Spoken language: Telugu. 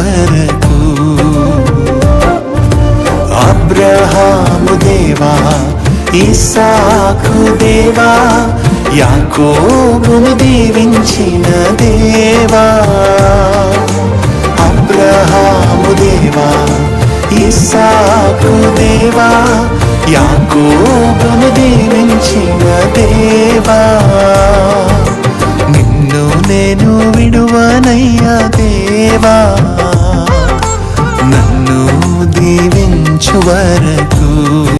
వరకు. అబ్రహాము దేవా, ఇస్సాకు దేవా, యాకోబును దీవించిన దేవా. అబ్రహాము దేవా, ఇస్సాకు దేవా, యాకోబును దీవించిన దేవా. నిన్ను నేను విడువనయ్యా దేవా, నన్ను దీవించు వరకు.